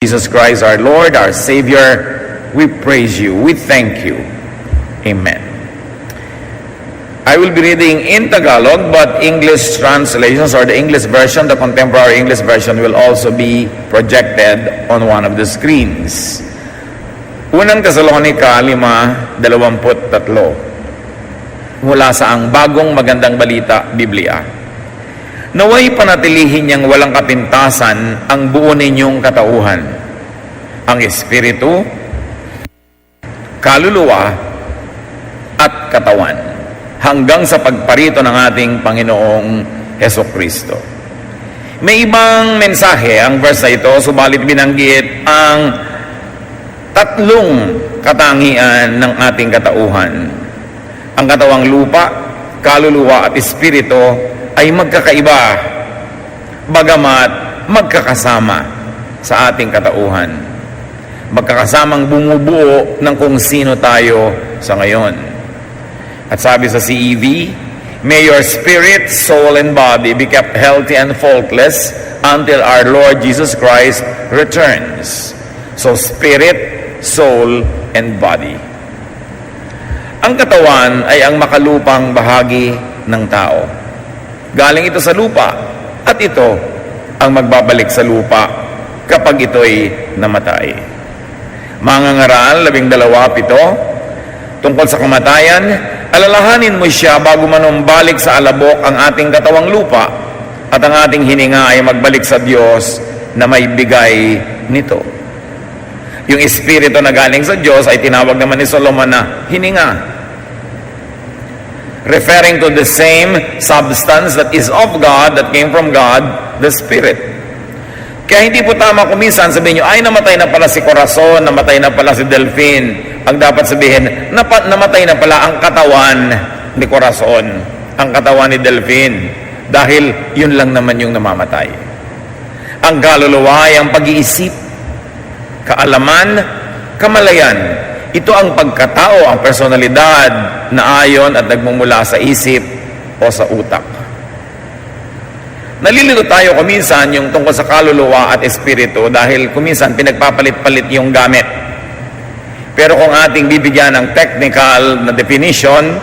Jesus Christ, our Lord, our Savior, we praise you, we thank you. Amen. I will be reading in Tagalog, but English translations or the English version, the contemporary English version will also be projected on one of the screens. Unang Tesalonica 5:23 mula sa ang bagong magandang balita, Biblia. Naway panatilihin niyang walang kapintasan ang buo ninyong katauhan, ang espiritu, kaluluwa, at katawan, hanggang sa pagparito ng ating Panginoong Hesukristo. May ibang mensahe ang verse na ito, subalit binanggit ang tatlong katangian ng ating katauhan. Ang katawang lupa, kaluluwa, at espiritu ay magkakaiba, bagamat magkakasama sa ating katauhan. Magkakasamang bumubuo ng kung sino tayo sa ngayon. At sabi sa CEV, may your spirit, soul, and body be kept healthy and faultless until our Lord Jesus Christ returns. So spirit, soul, and body. Ang katawan ay ang makalupang bahagi ng tao. Galing ito sa lupa, at ito ang magbabalik sa lupa kapag ito'y namatay. Mangangaral 12:7 tungkol sa kamatayan, alalahanin mo siya bago manumbalik sa alabok ang ating katawang lupa, at ang ating hininga ay magbalik sa Diyos na may bigay nito. Yung espiritu na galing sa Diyos ay tinawag naman ni Solomon na hininga, referring to the same substance that is of God, that came from God, the Spirit. Kaya hindi po tama kung minsan sabihin nyo, ay namatay na pala si Corazon, namatay na pala si Delphine. Ang dapat sabihin, namatay na pala ang katawan ni Corazon, ang katawan ni Delphine, dahil yun lang naman yung namamatay. Ang kaluluwa ay ang pag-iisip, kaalaman, kamalayan. Ito ang pagkatao, ang personalidad na ayon at nagmumula sa isip o sa utak. Nalilito tayo kuminsan yung tungkol sa kaluluwa at espiritu dahil kuminsan pinagpapalit-palit yung gamit. Pero kung ating bibigyan ng technical na definition,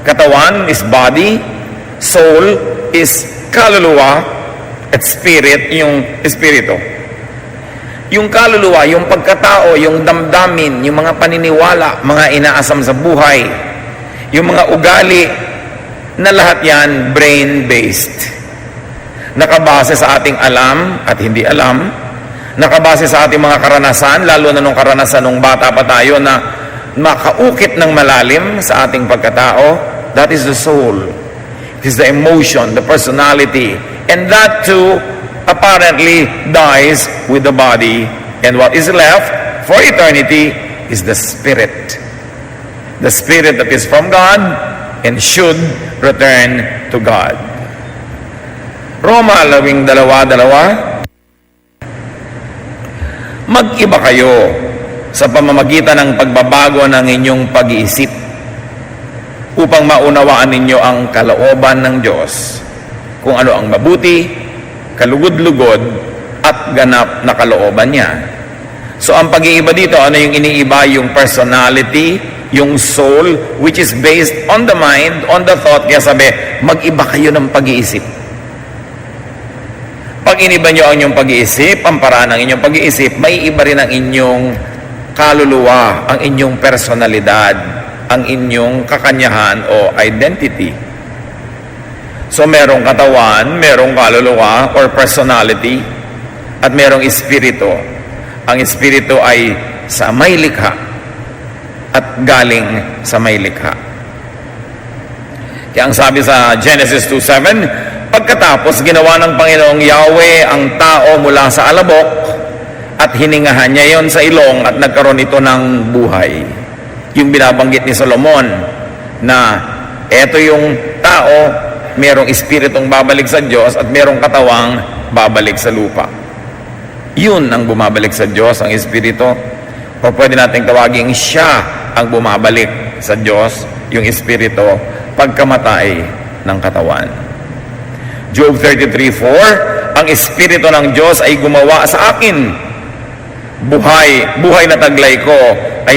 katawan is body, soul is kaluluwa, at spirit yung espiritu. Yung kaluluwa, yung pagkatao, yung damdamin, yung mga paniniwala, mga inaasam sa buhay, yung mga ugali, na lahat yan brain-based. Nakabase sa ating alam at hindi alam, nakabase sa ating mga karanasan, lalo na nung karanasan nung bata pa tayo na makaukit ng malalim sa ating pagkatao. That is the soul. It is the emotion, the personality, and that too apparently dies with the body, and what is left for eternity is the spirit. The spirit that is from God and should return to God. Roma 12:2, mag-iba kayo sa pamamagitan ng pagbabago ng inyong pag-iisip upang maunawaan ninyo ang kalooban ng Diyos, kung ano ang mabuti, kalugod-lugod, at ganap na kalooban niya. So ang pag-iiba dito, ano yung iniiba? Yung personality, yung soul, which is based on the mind, on the thought. Kaya sabi, mag-iba kayo ng pag-iisip. Pag iniba nyo ang inyong pag-iisip, ang paraan ng inyong pag-iisip, may iba rin ang inyong kaluluwa, ang inyong personalidad, ang inyong kakanyahan o identity. So merong katawan, merong kaluluwa or personality, at merong espiritu. Ang espiritu ay sa may likha at galing sa may likha. Kaya ang sabi sa Genesis 2:7, pagkatapos ginawa ng Panginoong Yahweh ang tao mula sa alabok at hiningahan niya yon sa ilong at nagkaroon ito ng buhay. Yung binabanggit ni Solomon na eto yung tao, merong espiritong babalik sa Diyos at merong katawang babalik sa lupa. Yun ang bumabalik sa Diyos, ang espiritu. O pwede nating tawagin siya ang bumabalik sa Diyos, yung espiritu, pagkamatay ng katawan. Job 33:4, ang espiritu ng Diyos ay gumawa sa akin buhay na taglay ko ay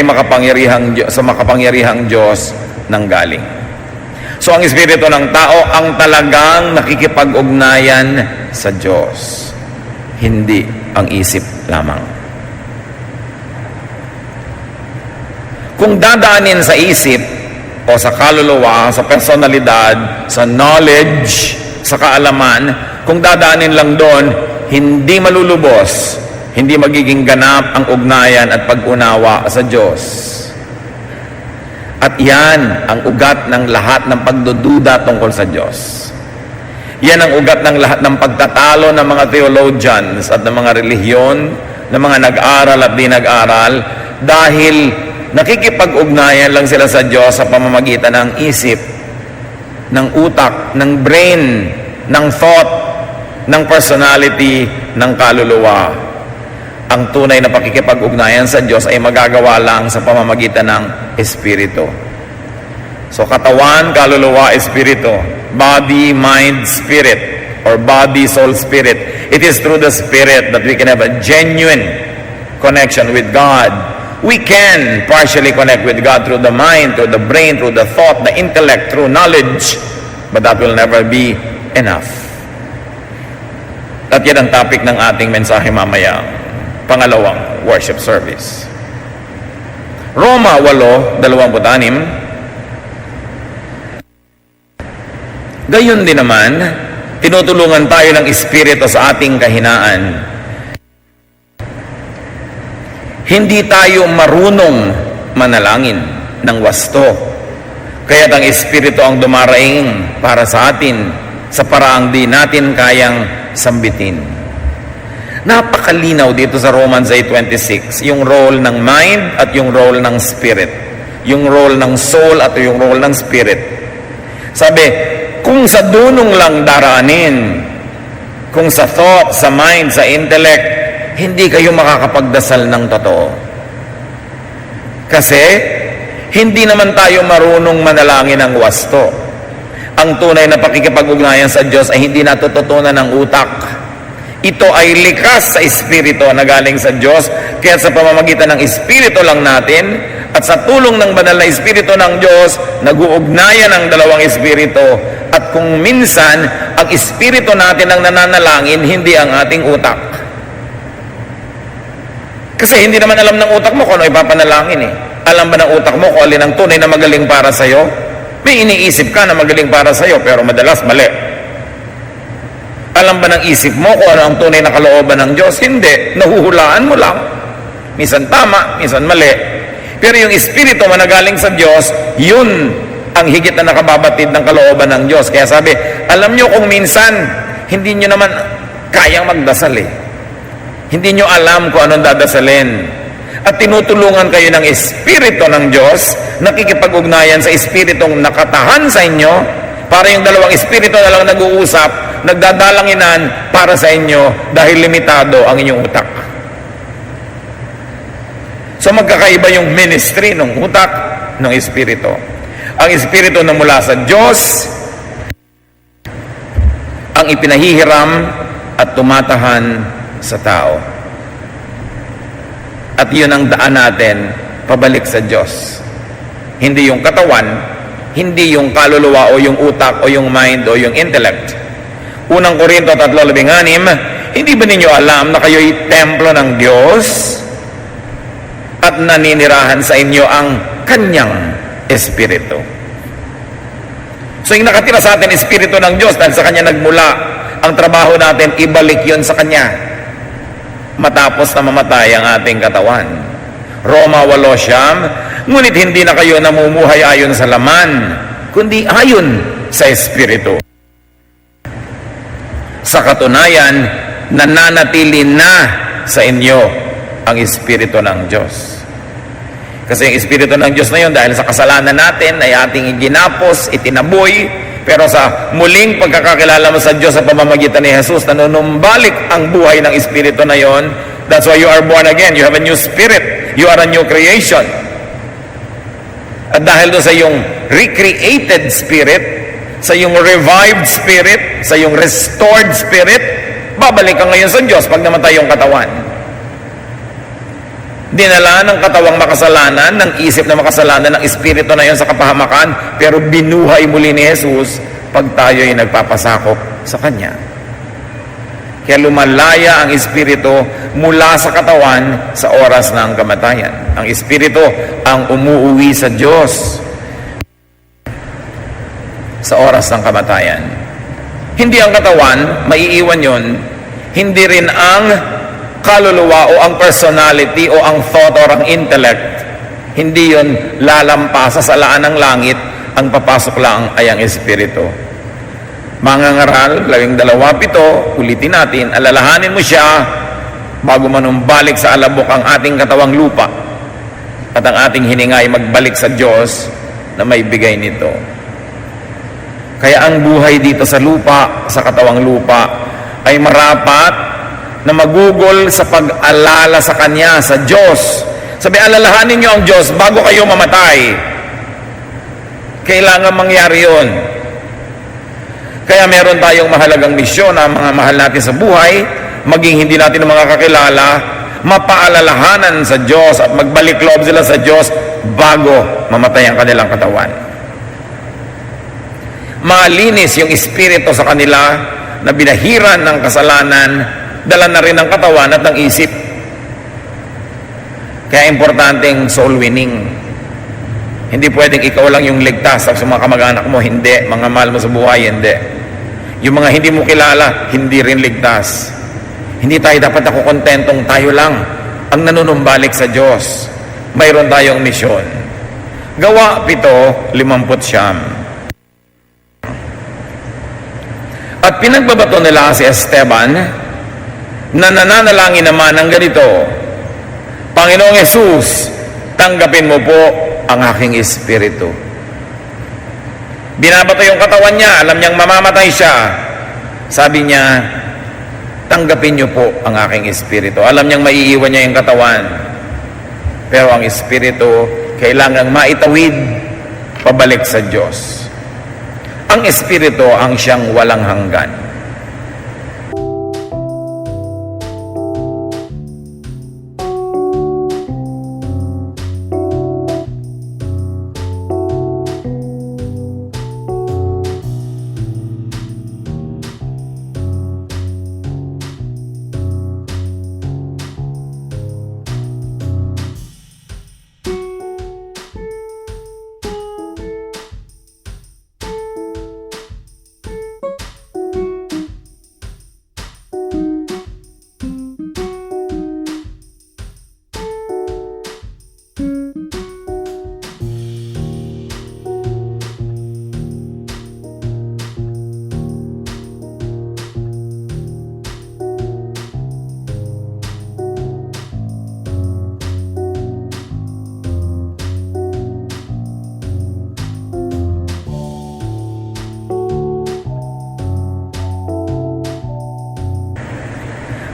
sa makapangyarihang Diyos nanggaling. So ang espiritu ng tao ang talagang nakikipag-ugnayan sa Diyos, hindi ang isip lamang. Kung dadaanin sa isip o sa kaluluwa, sa personalidad, sa knowledge, sa kaalaman, kung dadaanin lang doon, hindi malulubos, hindi magiging ganap ang ugnayan at pag-unawa sa Diyos. At yan ang ugat ng lahat ng pagdududa tungkol sa Diyos. Yan ang ugat ng lahat ng pagtatalo ng mga theologians at ng mga relihiyon, ng mga nag-aral at di nag-aral, dahil nakikipag-ugnayan lang sila sa Diyos sa pamamagitan ng isip, ng utak, ng brain, ng thought, ng personality, ng kaluluwa. Ang tunay na pakikipag-ugnayan sa Diyos ay magagawa lang sa pamamagitan ng Espiritu. So katawan, kaluluwa, Espiritu. Body, mind, spirit. Or body, soul, spirit. It is through the Spirit that we can have a genuine connection with God. We can partially connect with God through the mind, through the brain, through the thought, the intellect, through knowledge. But that will never be enough. At yan ang topic ng ating mensahe mamaya, pangalawang worship service. Roma 8:26. Gayon din naman, tinutulungan tayo ng Espiritu sa ating kahinaan. Hindi tayo marunong manalangin ng wasto. Kaya't ang Espiritu ang dumaraing para sa atin sa paraang di natin kayang sambitin. Napakalinaw dito sa Romans 8:26, yung role ng mind at yung role ng spirit. Yung role ng soul at yung role ng spirit. Sabi, kung sa dunong lang daraanin, kung sa thought, sa mind, sa intellect, hindi kayo makakapagdasal ng totoo. Kasi, hindi naman tayo marunong manalangin ng wasto. Ang tunay na pakikipag-ugnayan sa Diyos ay hindi natututunan ng utak. Ito ay likas sa Espiritu na galing sa Diyos, kaya sa pamamagitan ng Espiritu lang natin at sa tulong ng banal na Espiritu ng Diyos, nag-uugnayan ang dalawang Espiritu. At kung minsan, ang Espiritu natin ang nananalangin, hindi ang ating utak. Kasi hindi naman alam ng utak mo kung ano ipapanalangin eh. Alam ba ng utak mo kung alin ang tunay na magaling para sa'yo? May iniisip ka na magaling para sa'yo, pero madalas mali. Alam ba ng isip mo kung ano ang tunay na kalooban ng Diyos? Hindi. Nahuhulaan mo lang. Minsan tama, minsan mali. Pero yung Espiritu managaling sa Diyos, yun ang higit na nakababatid ng kalooban ng Diyos. Kaya sabi, alam nyo kung minsan, hindi nyo naman kayang magdasal eh. Hindi nyo alam kung anong dadasalin. At tinutulungan kayo ng Espiritu ng Diyos, nakikipag-ugnayan sa Espiritong nakatahan sa inyo, para yung dalawang Espiritu na lang nag-uusap, nagdadalanginan para sa inyo dahil limitado ang inyong utak. So magkakaiba yung ministry ng utak ng Espiritu. Ang Espiritu na mula sa Diyos ang ipinahihiram at tumatahan sa tao. At yun ang daan natin pabalik sa Diyos. Hindi yung katawan, hindi yung kaluluwa o yung utak o yung mind o yung intellect. Unang Korinto 3:16, hindi ba ninyo alam na kayo'y templo ng Diyos at naninirahan sa inyo ang Kanyang Espiritu? So yung nakatira sa atin, Espiritu ng Diyos, dahil sa Kanya nagmula, ang trabaho natin, ibalik yon sa Kanya matapos na mamatay ang ating katawan. Roma 8:9, ngunit hindi na kayo namumuhay ayon sa laman, kundi ayon sa Espiritu. Sa katunayan, nananatili na sa inyo ang Espiritu ng Diyos. Kasi yung Espiritu ng Diyos na yun, dahil sa kasalanan natin, ay ating iginapos, itinaboy, pero sa muling pagkakakilala mo sa Diyos sa pamamagitan ni Jesus, nanunumbalik ang buhay ng Espiritu na yon. That's why you are born again. You have a new spirit. You are a new creation. At dahil doon sa iyong recreated spirit, sa iyong revived spirit, sa iyong restored spirit, babalik ka ngayon sa Diyos pag namatay yung katawan. Dinala ng katawang makasalanan, ng isip na makasalanan, ng espiritu na yon sa kapahamakan, pero binuhay muli ni Jesus pag tayo ay nagpapasakop sa Kanya. Kaya lumalaya ang espiritu mula sa katawan sa oras ng kamatayan. Ang espiritu ang umuuwi sa Diyos sa oras ng kamatayan. Hindi ang katawan, maiiwan yon. Hindi rin ang kaluluwa o ang personality o ang thought or ang intellect. Hindi yon lalampas sa salaan ng langit. Ang papasok lang ay ang espiritu. Mangangaral, 12:7, ulitin natin, alalahanin mo siya bago manumbalik sa alabok ang ating katawang lupa at ang ating hininga ay magbalik sa Diyos na may bigay nito. Kaya ang buhay dito sa lupa, sa katawang lupa, ay marapat na magugol sa pag-alala sa Kanya, sa Diyos. Sabi, alalahanin niyo ang Diyos bago kayo mamatay. Kailangan mangyari yun. Kaya meron tayong mahalagang misyon na mga mahal natin sa buhay, maging hindi natin mga kakilala, mapaalalahanan sa Diyos at magbalik loob sila sa Diyos bago mamatay ang kanilang katawan. Malinis yung espiritu sa kanila na binahiran ng kasalanan, dala na rin ng katawan at ng isip. Kaya importanteng soul winning. Hindi pwedeng ikaw lang yung ligtas sa mga kamag-anak mo, hindi. Mga mahal mo sa buhay, hindi. Yung mga hindi mo kilala, hindi rin ligtas. Hindi tayo dapat ako kontentong tayo lang ang nanunumbalik sa Diyos. Mayroon tayong misyon. Gawa 7:59. At pinagbabato nila si Esteban na nananalangin naman ng ganito, Panginoong Hesus, tanggapin mo po ang aking espiritu. Binabato yung katawan niya, alam niyang mamamatay siya. Sabi niya, tanggapin niyo po ang aking espiritu. Alam niyang maiiwan niya yung katawan. Pero ang espiritu, kailangang maitawid pabalik sa Diyos. Ang espiritu ang siyang walang hanggan.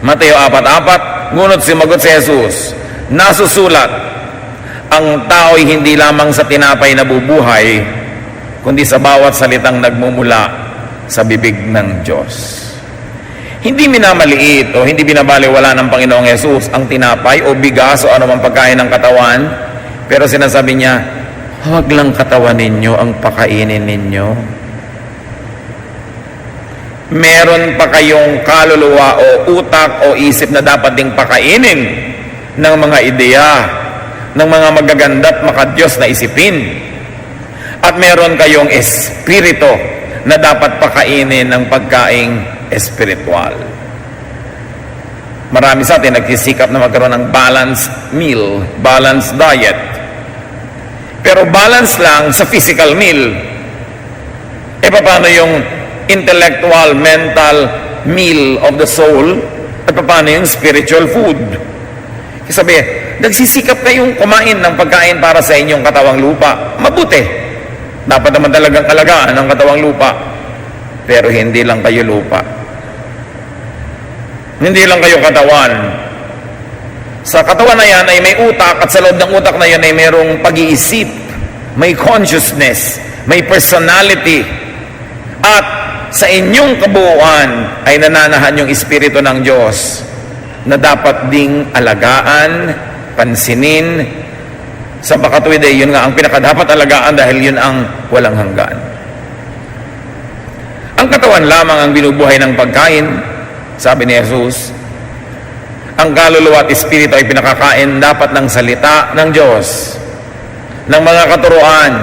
Mateo 4:4, ngunit sumagot si Jesus, nasusulat, ang tao'y hindi lamang sa tinapay nabubuhay, kundi sa bawat salitang nagmumula sa bibig ng Diyos. Hindi minamaliit o hindi binabaliwala ng Panginoong Jesus ang tinapay o bigas o anumang pagkain ng katawan, pero sinasabi niya, huwag lang katawan ninyo ang pakainin ninyo. Meron pa kayong kaluluwa o utak o isip na dapat ding pakainin ng mga ideya, ng mga magaganda at makadiyos na isipin. At meron kayong espiritu na dapat pakainin ng pagkaing espiritual. Marami sa atin nagsisikap na magkaroon ng balanced meal, balanced diet. Pero balance lang sa physical meal. E paano yung intellectual, mental meal of the soul at paano yung spiritual food? Kasi sabi, nagsisikap kayong kumain ng pagkain para sa inyong katawang lupa. Mabuti. Dapat naman talagang alagaan ng katawang lupa. Pero hindi lang kayo lupa. Hindi lang kayo katawan. Sa katawan na yan ay may utak at sa loob ng utak na yan ay mayroong pag-iisip, may consciousness, may personality. At sa inyong kabuuan ay nananahan yung Espiritu ng Diyos na dapat ding alagaan, pansinin sa makatuwid ay yun nga ang pinakadapat alagaan dahil yun ang walang hanggan. Ang katawan lamang ang binubuhay ng pagkain, sabi ni Jesus. Ang kaluluwa at espiritu ay pinakakain dapat ng salita ng Diyos, ng mga katuruan,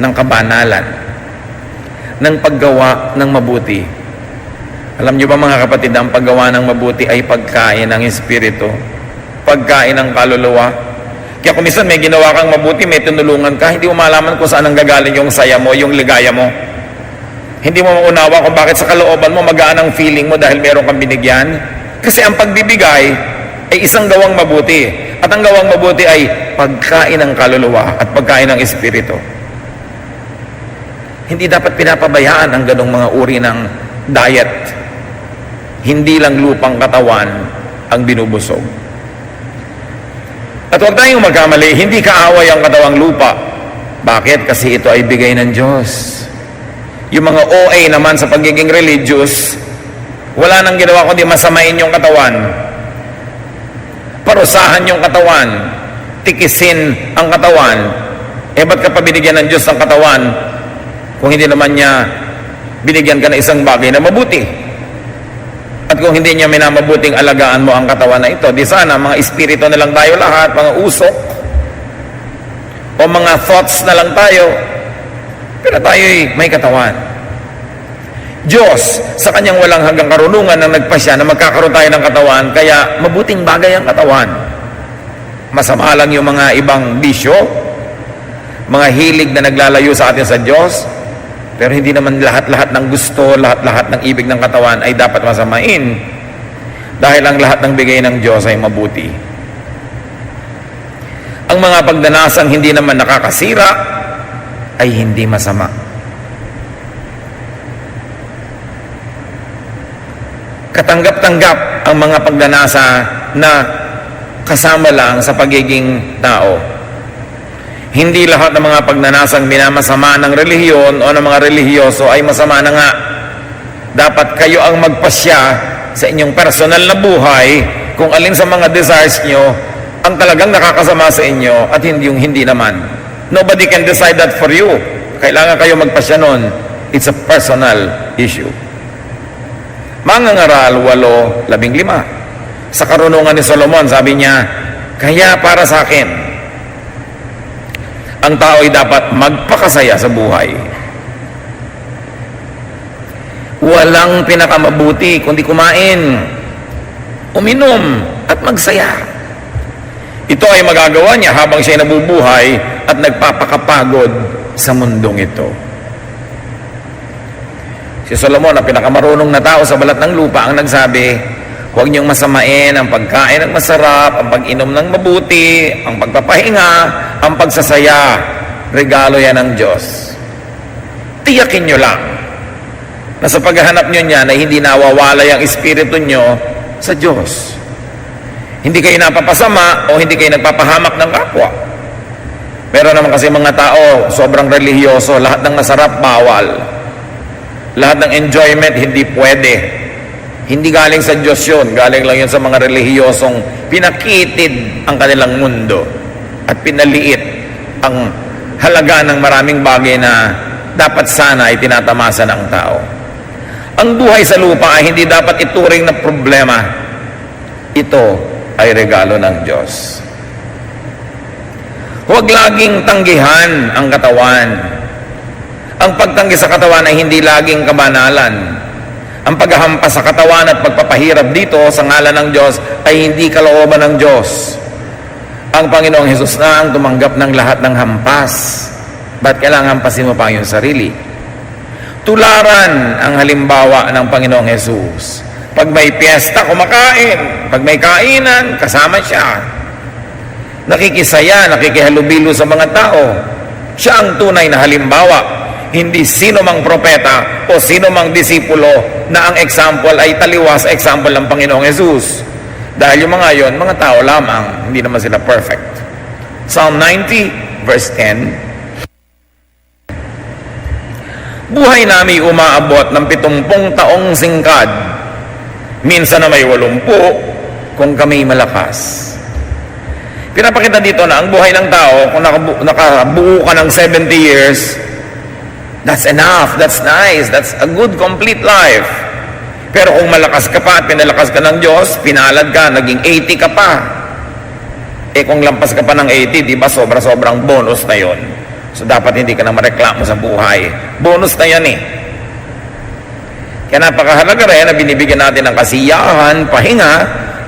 ng kabanalan, ng paggawa ng mabuti. Alam niyo ba mga kapatid, ang paggawa ng mabuti ay pagkain ng espiritu, pagkain ng kaluluwa. Kaya kung minsan may ginawa kang mabuti, may tinulungan ka, hindi mo malaman kung saan ang gagaling yung saya mo, yung ligaya mo. Hindi mo maunawa kung bakit sa kalooban mo magaan ang feeling mo dahil meron kang binigyan. Kasi ang pagbibigay ay isang gawang mabuti. At ang gawang mabuti ay pagkain ng kaluluwa at pagkain ng espiritu. Hindi dapat pinapabayaan ang ganong mga uri ng diet. Hindi lang lupang katawan ang binubusog. At huwag tayong magkamali, hindi kaaway ang katawang lupa. Bakit? Kasi ito ay bigay ng Diyos. Yung mga OA naman sa pagiging religious, wala nang ginawa kundi masamain yung katawan, parusahan yung katawan, tikisin ang katawan. Ba't ka pa binigyan ng Diyos ng katawan kung hindi naman niya binigyan ka na isang bagay na mabuti? At kung hindi niya minamabuting alagaan mo ang katawan na ito, di sana mga espiritu na lang tayo lahat, mga usok o mga thoughts na lang tayo, pero tayo'y may katawan. Diyos, sa kanyang walang hanggang karunungan na nagpasya na magkakaroon tayo ng katawan, kaya mabuting bagay ang katawan. Masama lang yung mga ibang bisyo, mga hilig na naglalayo sa atin sa Diyos, pero hindi naman lahat-lahat ng gusto, lahat-lahat ng ibig ng katawan ay dapat masamain, dahil ang lahat ng bigay ng Diyos ay mabuti. Ang mga pagdanasang hindi naman nakakasira ay hindi masama. Katanggap-tanggap ang mga pagdanasa na kasama lang sa pagiging tao. Hindi lahat ng mga pagnanasang minamasama ng relihiyon o ng mga relihiyoso ay masama na nga. Dapat kayo ang magpasya sa inyong personal na buhay kung alin sa mga desires nyo ang talagang nakakasama sa inyo at hindi yung hindi naman. Nobody can decide that for you. Kailangan kayo magpasya nun. It's a personal issue. Mangangaral 8:15. Sa karunungan ni Solomon, sabi niya, kaya para sa akin, ang tao ay dapat magpakasaya sa buhay. Walang pinakamabuti kundi kumain, uminom, at magsaya. Ito ay magagawa niya habang siya nabubuhay at nagpapakapagod sa mundong ito. Si Solomon, ang pinakamarunong na tao sa balat ng lupa, ang nagsabi, huwag niyong masamain ang pagkain ng masarap, ang pag-inom ng mabuti, ang pagpapahinga, ang pagsasaya. Regalo yan ng Diyos. Tiyakin niyo lang na sa paghahanap niyo niyan ay hindi nawawalay ang espiritu niyo sa Diyos. Hindi kayo napapasama o hindi kayo nagpapahamak ng kapwa. Meron naman kasi mga tao, sobrang relihiyoso, lahat ng masarap, bawal. Lahat ng enjoyment, hindi pwede. Hindi galing sa Diyos yun. Galing lang yun sa mga relihiyosong pinakitid ang kanilang mundo at pinaliit ang halaga ng maraming bagay na dapat sana ay tinatamasa ng tao. Ang buhay sa lupa ay hindi dapat ituring na problema. Ito ay regalo ng Diyos. Huwag laging tanggihan ang katawan. Ang pagtanggi sa katawan ay hindi laging kabanalan. Ang paghahampas sa katawan at pagpapahirap dito sa ngalan ng Diyos ay hindi kalooban ng Diyos. Ang Panginoong Hesus na ang tumanggap ng lahat ng hampas. Ba't kailangan hampasin mo pa yung sarili? Tularan ang halimbawa ng Panginoong Hesus. Pag may piyesta, kumakain. Pag may kainan, kasama siya. Nakikisaya, nakikihalubilo sa mga tao. Siya ang tunay na halimbawa. Hindi sino mang propeta o sino mang disipulo na ang example ay taliwas sa example ng Panginoong Hesus. Dahil yung mga yon, mga tao lamang, hindi naman sila perfect. Psalm 90, verse 10. Buhay namin umaabot ng 70 taong singkad, minsan na may 80 kung kami malakas. Pinapakita dito na ang buhay ng tao, kung nakabuo ka ng 70 years, that's enough, that's nice, that's a good, complete life. Pero kung malakas ka pa at pinalakas ka ng Diyos, pinalad ka, naging 80 ka pa. Eh kung lampas ka pa ng 80, di ba sobra-sobrang bonus na yon. So dapat hindi ka na mareklamo sa buhay. Bonus na yan eh. Kaya napakahalaga rin na binibigyan natin ng kasiyahan, pahinga,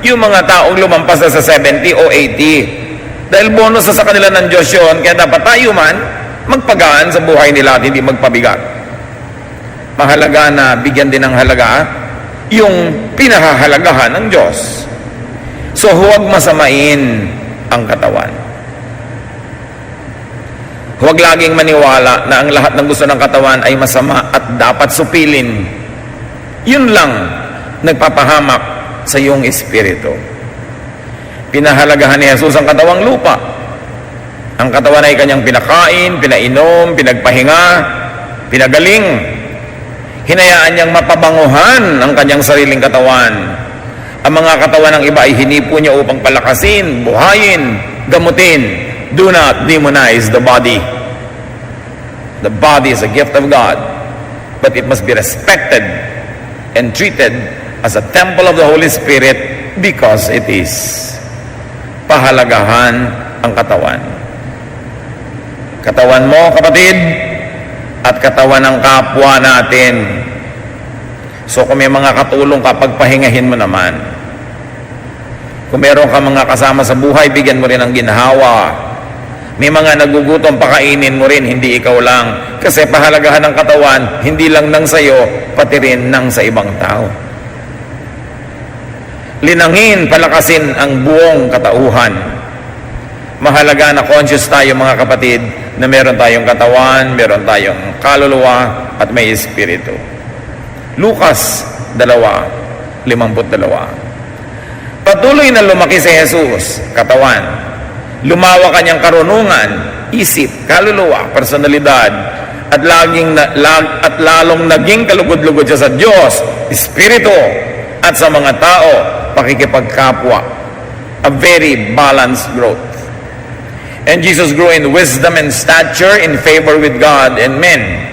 yung mga taong lumampas na sa 70 o 80. Dahil bonus na sa kanila ng Diyos yun, kaya dapat tayo man magpagaan sa buhay nila at hindi magpabigat. Mahalaga na bigyan din ng halaga yung pinahahalagahan ng Diyos. So huwag masamain ang katawan. Huwag laging maniwala na ang lahat ng gusto ng katawan ay masama at dapat supilin. Yun lang nagpapahamak sa iyong espiritu. Pinahalagahan ni Jesus ang katawang lupa. Ang katawan ay kanyang pinakain, pinainom, pinagpahinga, pinagaling. Hinayaan niyang mapabanguhan ang kanyang sariling katawan. Ang mga katawan ng iba ay hinipo niya upang palakasin, buhayin, gamutin. Do not demonize the body. The body is a gift of God, but it must be respected and treated as a temple of the Holy Spirit because it is. Pahalagahan ang katawan. Katawan mo, kapatid, at katawan ng kapwa natin. So kung may mga katulong ka, pagpahingahin mo naman. Kung meron ka mga kasama sa buhay, bigyan mo rin ng ginhawa. May mga nagugutom, pakainin mo rin, hindi ikaw lang. Kasi pahalagahan ng katawan, hindi lang ng sayo, pati rin ng sa ibang tao. Linangin, palakasin ang buong katauhan. Mahalaga na conscious tayo mga kapatid na meron tayong katawan, meron tayong kaluluwa at may espiritu. Lucas 2:52. Patuloy na lumaki si Jesus, katawan. Lumawak kanyang karunungan, isip, kaluluwa, personalidad, at lalong naging kalugod-lugod siya sa Diyos, espiritu, at sa mga tao, pakikipagkapwa. A very balanced growth. And Jesus grew in wisdom and stature, in favor with God and men.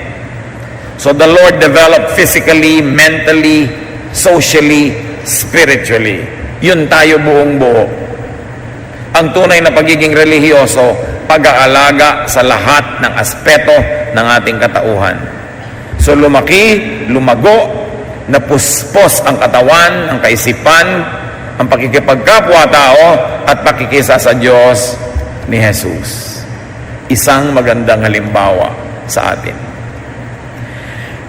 So the Lord developed physically, mentally, socially, spiritually. Yun tayo buong buo. Ang tunay na pagiging relihiyoso, pag-aalaga sa lahat ng aspeto ng ating katauhan. So lumaki, lumago, napuspos ang katawan, ang kaisipan, ang pakikipagkapwa-tao at pakikisa sa Diyos ni Jesus. Isang magandang halimbawa sa atin.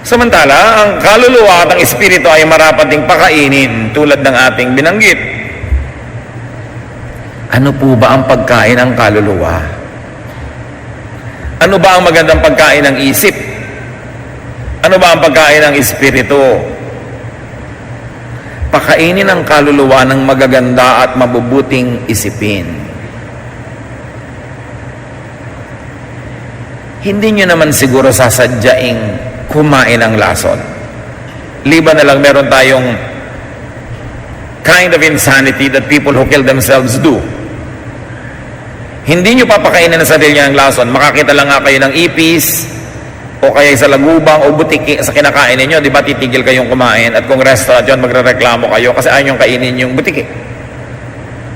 Samantala, ang kaluluwa at ang espiritu ay marapat ding pakainin tulad ng ating binanggit. Ano po ba ang pagkain ng kaluluwa? Ano ba ang magandang pagkain ng isip? Ano ba ang pagkain ng espiritu? Pakainin ang kaluluwa ng magaganda at mabubuting isipin. Hindi nyo naman siguro sasadyaing kumain ng lason. Liban na lang meron tayong kind of insanity that people who kill themselves do. Hindi nyo papakainin ang sarili nyo ng lason. Makakita lang nga kayo ng ipis o kaya sa lagubang o butiki sa kinakain ninyo, di ba titigil kayong kumain at kung restaurant yun, magre-reklamo kayo kasi ayaw nyong kainin yung butiki.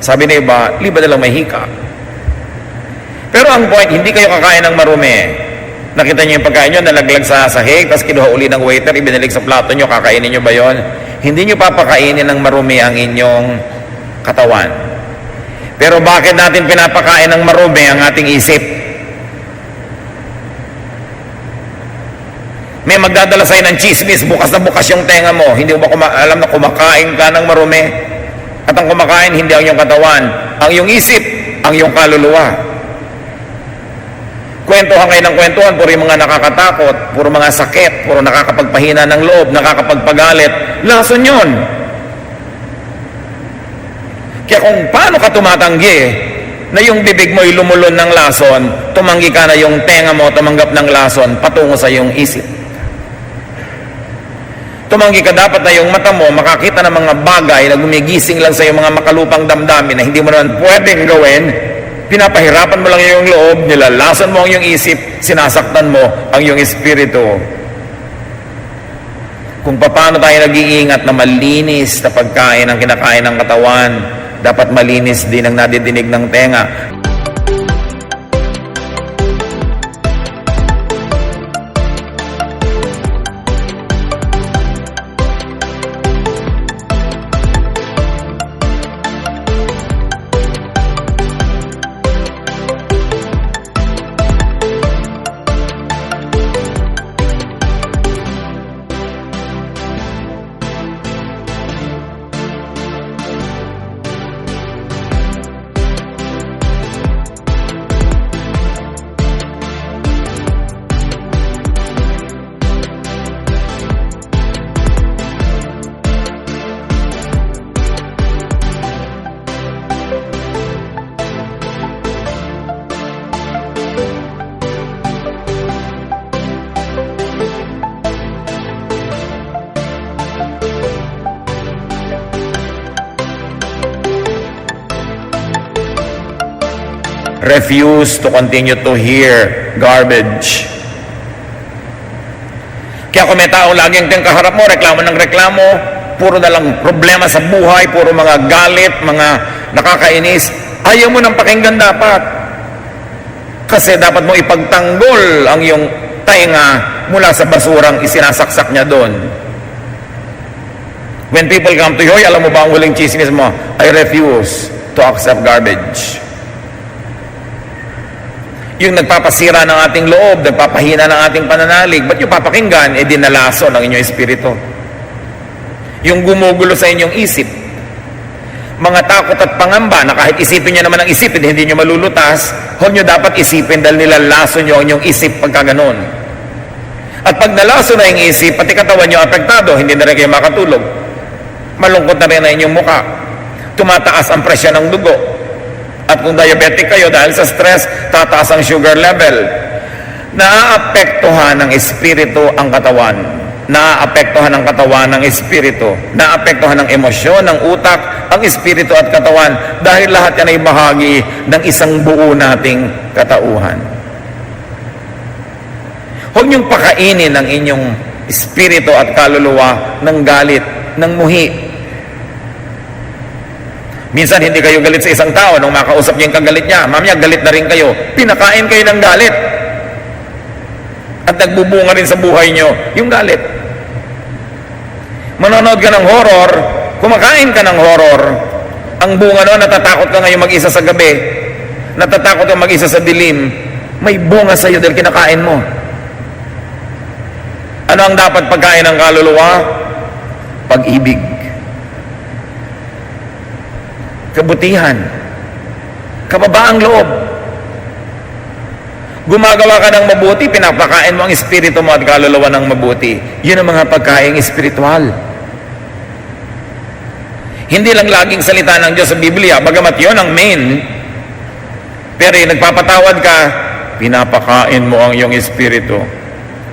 Sabi na iba, liban na lang may hika. Pero ang point, hindi kayo kakain ng marumi. Nakita niyo yung pagkain nyo, nalaglag sa sahig, tapos kinuha uli ng waiter, ibinalik sa plato nyo, kakainin nyo ba yon? Hindi nyo papakainin ng marumi ang inyong katawan. Pero bakit natin pinapakain ng marumi ang ating isip? May magdadala sa'yo ng chismis, bukas na bukas yung tenga mo. Hindi mo ba alam na kumakain ka ng marumi? At ang kumakain, hindi ang iyong katawan. Ang iyong isip, ang iyong kaluluwa. Kwentuhan kayo ng kwentuhan, puro yung mga nakakatakot, puro mga sakit, puro nakakapagpahina ng loob, nakakapagpagalit. Lason yun. Kaya kung paano ka tumatanggi na yung bibig mo'y lumulon ng lason, tumanggi ka na yung tenga mo, tumanggap ng lason, patungo sa iyong isip. Tumanggi ka dapat na yung mata mo, makakita ng mga bagay na gumigising lang sa iyong mga makalupang damdamin na hindi mo naman pwedeng gawin Pinapahirapan mo lang yung loob, nilalason mo ang iyong isip, sinasaktan mo ang iyong espiritu. Kung paano tayo nag-iingat na malinis na pagkain ang kinakain ng katawan, dapat malinis din ang nadidinig ng tenga. Refuse to continue to hear garbage. Kaya kung may tao laging kang kaharap mo, reklamo ng reklamo, puro na lang problema sa buhay, puro mga galit, mga nakakainis, ayaw mo nang pakinggan dapat. Kasi dapat mo ipagtanggol ang iyong tainga mula sa basurang isinasaksak niya doon. When people come to you, alam mo ba ang huling chismis mo? I refuse to accept garbage. Yung nagpapasira ng ating loob, nagpapahina ng ating pananalig, ba't yung papakinggan, dinalaso ng inyong espiritu? Yung gumugulo sa inyong isip, mga takot at pangamba na kahit isipin nyo naman ang isipin, hindi nyo malulutas, huwag nyo dapat isipin dahil nilalaso nyo ang inyong isip pagka ganon. At pag nalaso na yung isip, pati katawan nyo apektado, hindi na rin kayo makatulog. Malungkot na rin na inyong muka. Tumataas ang presyon ng dugo. At kung diabetic kayo dahil sa stress, tataas ang sugar level. Naaapektuhan ng espiritu ang katawan. Naaapektuhan ng katawan ng espiritu. Naaapektuhan ng emosyon, ng utak, ang espiritu at katawan. Dahil lahat yan ay bahagi ng isang buo nating katauhan. Huwag niyong pakainin ang inyong espiritu at kaluluwa ng galit, ng muhi. Minsan hindi kayo galit sa isang tao nung makausap niya yung kagalit niya. Mamaya galit na rin kayo. Pinakain kayo ng galit. At nagbubunga rin sa buhay niyo yung galit. Manonood ka ng horror, kumakain ka ng horror. Ang bunga noon, natatakot ka ngayon mag-isa sa gabi. Natatakot ka mag-isa sa dilim. May bunga sa iyo dahil kinakain mo. Ano ang dapat pagkain ng kaluluwa? Pag-ibig. Kabutihan, kababaang loob. Gumagawa ka ng mabuti, pinapakain mo ang espiritu mo at kaluluwa ng mabuti. Yun ang mga pagkaing espiritual. Hindi lang laging salita ng Diyos sa Biblia, bagamat yun ang main. Pero yung nagpapatawad ka, pinapakain mo ang iyong espiritu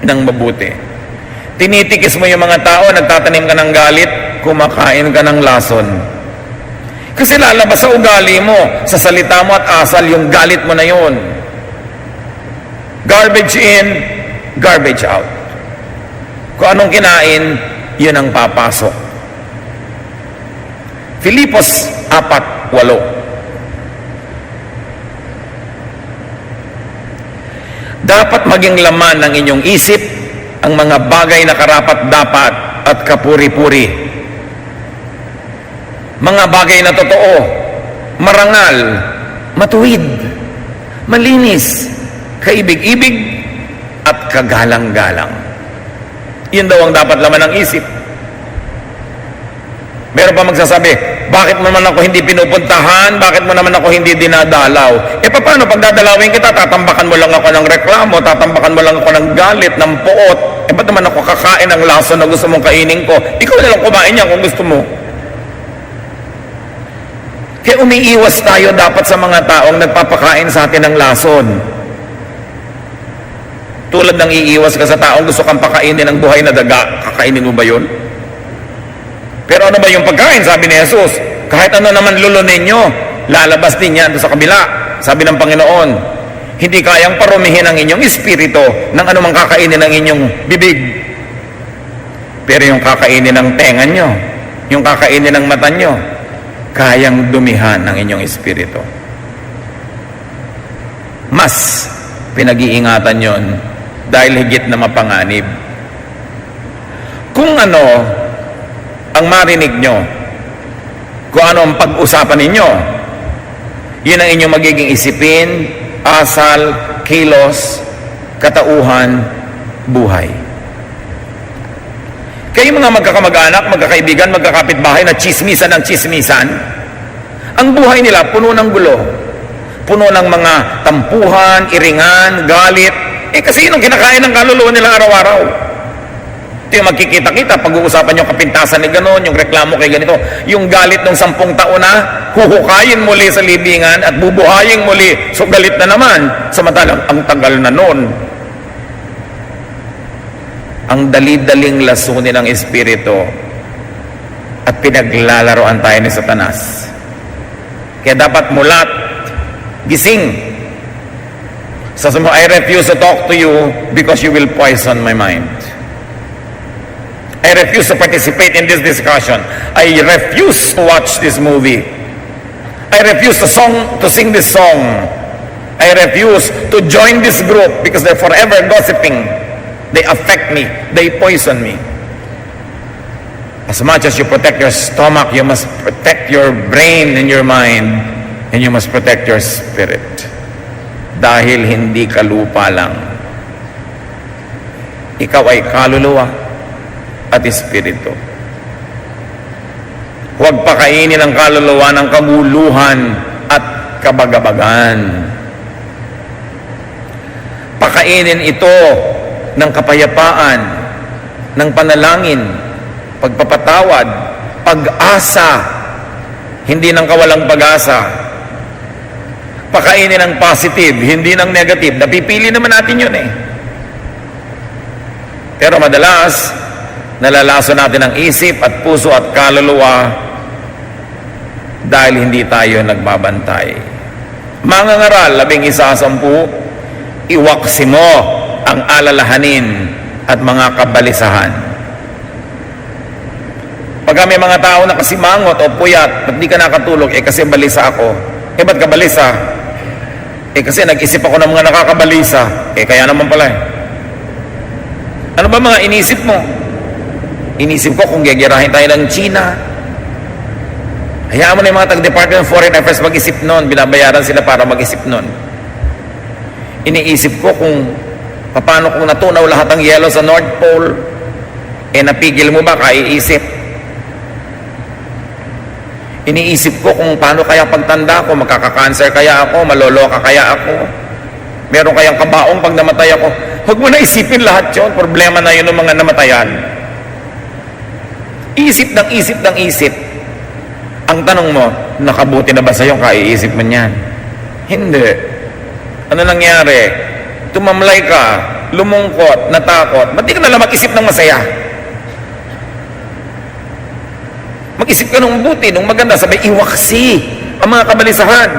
ng mabuti. Tinitikis mo yung mga tao, nagtatanim ka ng galit, kumakain ka ng lason. Kasi lalabas sa ugali mo, sa salita mo at asal, yung galit mo na yun. Garbage in, garbage out. Kung anong kinain, yun ang papasok. Filipos 4:8. Dapat maging laman ng inyong isip ang mga bagay na karapat-dapat at kapuri-puri. Mga bagay na totoo, marangal, matuwid, malinis, kaibig-ibig, at kagalang-galang. Yun daw ang dapat laman ng isip. Meron pa magsasabi, bakit mo naman ako hindi pinupuntahan? Bakit mo naman ako hindi dinadalaw? Paano pag dadalawin kita, tatambakan mo lang ako ng reklamo, tatambakan mo lang ako ng galit, ng puot. Ba't naman ako kakain ng laso na gusto mong kainin ko? Ikaw na lang kumain yan kung gusto mo. Kaya umiiwas tayo dapat sa mga taong nagpapakain sa atin ng lason. Tulad ng iiwas ka sa taong gusto kang pakainin ng buhay na daga, kakainin mo ba yun? Pero ano ba yung pagkain? Sabi ni Jesus, kahit ano naman lulunin nyo, lalabas din yan sa kabila. sabi ng Panginoon, hindi kayang parumihin ang inyong espiritu ng anumang kakainin ng inyong bibig. Pero yung kakainin ng tenga nyo, yung kakainin ng mata nyo, kayang dumihan ng inyong espiritu. Mas pinag-iingatan yon dahil higit na mapanganib. Kung ano ang marinig nyo, kung ano ang pag-usapan ninyo, yun ang inyong magiging isipin, asal, kilos, katauhan, buhay. Kayo mga magkakamag-anak, magkakaibigan, magkakapitbahay na chismisan ng chismisan, ang buhay nila puno ng gulo, puno ng mga tampuhan, iringan, galit. Kasi yun ang kinakain ng kaluluwa nila araw-araw. Ito yung magkikita-kita, pag-uusapan yung kapintasan ni ganon, yung reklamo kay ganito, yung galit ng 10 taon na, huhukayin muli sa libingan at bubuhayin muli, so galit na naman, samantalang ang tagal na nun. Ang dali-daling lasunin ng espiritu at pinaglalaroan tayo ni Satanas. Kaya dapat mulat, gising. Sabi mo, I refuse to talk to you because you will poison my mind. I refuse to participate in this discussion. I refuse to watch this movie. I refuse to sing this song. I refuse to join this group because they're forever gossiping. They affect me. They poison me. As much as you protect your stomach, you must protect your brain and your mind, and you must protect your spirit. Dahil hindi ka lupa lang. Ikaw ay kaluluwa at espiritu. Huwag pakainin ang kaluluwa ng kaguluhan at kabagabagan. Pakainin ito ng kapayapaan, ng panalangin, pagpapatawad, pag-asa, hindi ng kawalang pag-asa. Pakainin ng positive, hindi ng negative. Napipili naman natin yun Pero madalas, nalalaso natin ang isip at puso at kaluluwa dahil hindi tayo nagbabantay. Mga ngaral, 11:10, iwaksi mo ang alalahanin at mga kabalisahan. Pagka may mga tao na kasimangot o puyat, ba't di ka nakatulog? Kasi balisa ako. Ba't ka balisa? Kasi nag-isip ako ng mga nakakabalisa. Kaya naman pala Ano ba mga inisip mo? Inisip ko kung gagirahin tayo ng China. Hayaan mo na yung mga taga-Department of Foreign Affairs mag-isip nun. Binabayaran sila para mag-isip nun. Iniisip ko kung paano kung natunaw lahat ng yelo sa North Pole, napigil mo ba kaiisip? Iniisip ko kung paano kaya pagtanda ko, magkaka-cancer kaya ako, maloloka kaya ako, meron kayang kabaong pag namatay ako. Huwag mo na isipin lahat yun. Problema na yun ng mga namatayan. Isip ng isip ng isip. Ang tanong mo, nakabuti na ba sa'yo kaiisip mo niyan? Hindi. Ano nangyari? Tumamlay ka, lumungkot, natakot. Ba't di ka nalang mag-isip ng masaya? Mag-isip ka nung buti, nung maganda, sabay iwaksi ang mga kabalisahan.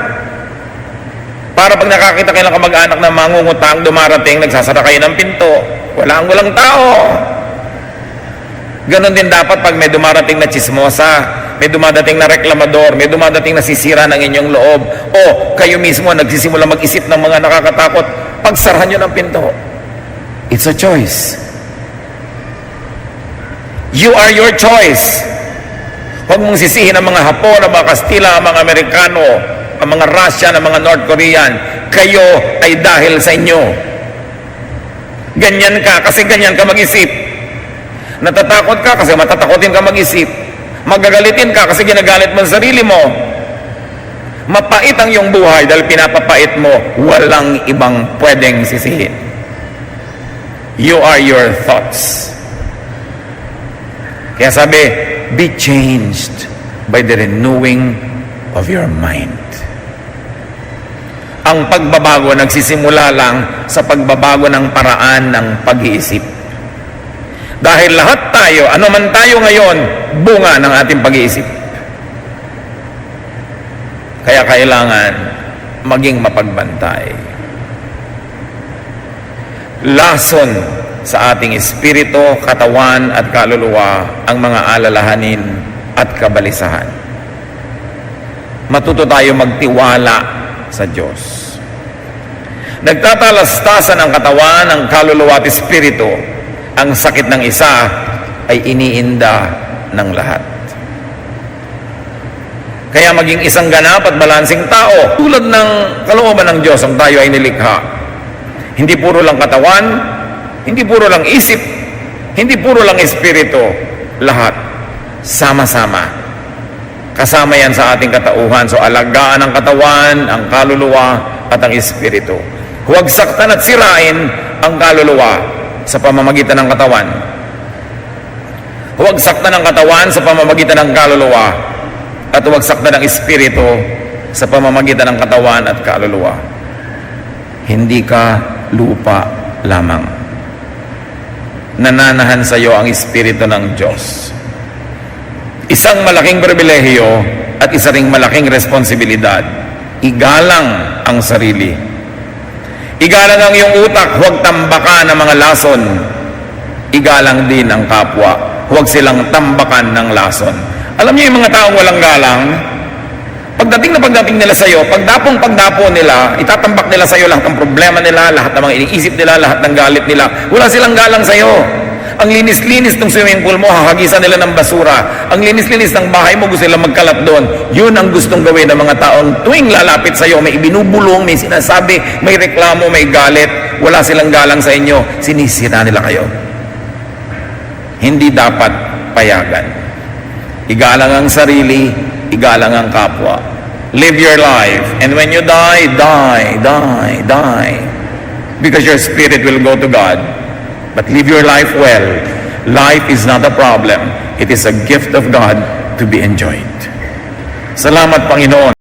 Para pag nakakita kayo ng kamag-anak na mangungutang, dumarating, nagsasara kayo ng pinto, walang tao. Ganon din dapat pag may dumarating na chismosa, may dumadating na reklamador, may dumadating na sisira ng inyong loob, o kayo mismo nagsisimula mag-isip ng mga nakakatakot, pagsarahan nyo ng pinto. It's a choice. You are your choice. Huwag mong sisihin ang mga Hapon, ang mga Kastila, ang mga Amerikano, ang mga Russian, ang mga North Korean. Kayo ay dahil sa inyo. Ganyan ka kasi ganyan ka mag-isip. Natatakot ka kasi matatakotin ka mag-isip. Magagalitin ka kasi ginagalit mo ang sarili mo. Mapait ang iyong buhay dahil pinapapait mo. Walang ibang pwedeng sisihin. You are your thoughts. Kaya sabi, be changed by the renewing of your mind. Ang pagbabago nagsisimula lang sa pagbabago ng paraan ng pag-iisip. Dahil lahat tayo, ano man tayo ngayon, bunga ng ating pag-iisip. Kaya kailangan maging mapagbantay. Lason sa ating espiritu, katawan at kaluluwa ang mga alalahanin at kabalisahan. Matuto tayo magtiwala sa Diyos. Nagtatalastasan ang katawan, ang kaluluwa at espiritu. Ang sakit ng isa ay iniinda ng lahat. Kaya maging isang ganap at balansing tao, tulad ng kalooban ng Diyos ang tayo ay nilikha. Hindi puro lang katawan, hindi puro lang isip, hindi puro lang espiritu, lahat sama-sama. Kasama yan sa ating katauhan. So alagaan ang katawan, ang kaluluwa at ang espiritu. Huwag saktan at sirain ang kaluluwa sa pamamagitan ng katawan. Huwag saktan ang katawan sa pamamagitan ng kaluluwa. At huwag saktan ang espiritu sa pamamagitan ng katawan at kaluluwa. Hindi ka lupa lamang. Nananahan sa iyo ang espiritu ng Diyos. Isang malaking pribilehiyo at isa ring malaking responsibilidad. Igalang ang sarili. Igalang ang iyong utak, huwag tambakan ng mga lason. Igalang din ang kapwa, huwag silang tambakan ng lason. Alam niyo yung mga taong walang galang, pagdating nila sa iyo, pagdapo nila, itatambak nila sa iyo lahat ng problema nila, lahat ng mga iniisip nila, lahat ng galit nila. Wala silang galang sa iyo. Ang linis-linis ng swimming pool mo, hahagisan nila ng basura. Ang linis-linis ng bahay mo, gusto nilang magkalat doon. Yun ang gustong gawin ng mga taong tuwing lalapit sa iyo, may ibinubulong, may sinasabi, may reklamo, may galit. Wala silang galang sa inyo. Sinisira nila kayo. Hindi dapat payagan. Igalang ang sarili, igalang ang kapwa. Live your life. And when you die, die. Because your spirit will go to God. But live your life well. Life is not a problem. It is a gift of God to be enjoyed. Salamat, Panginoon.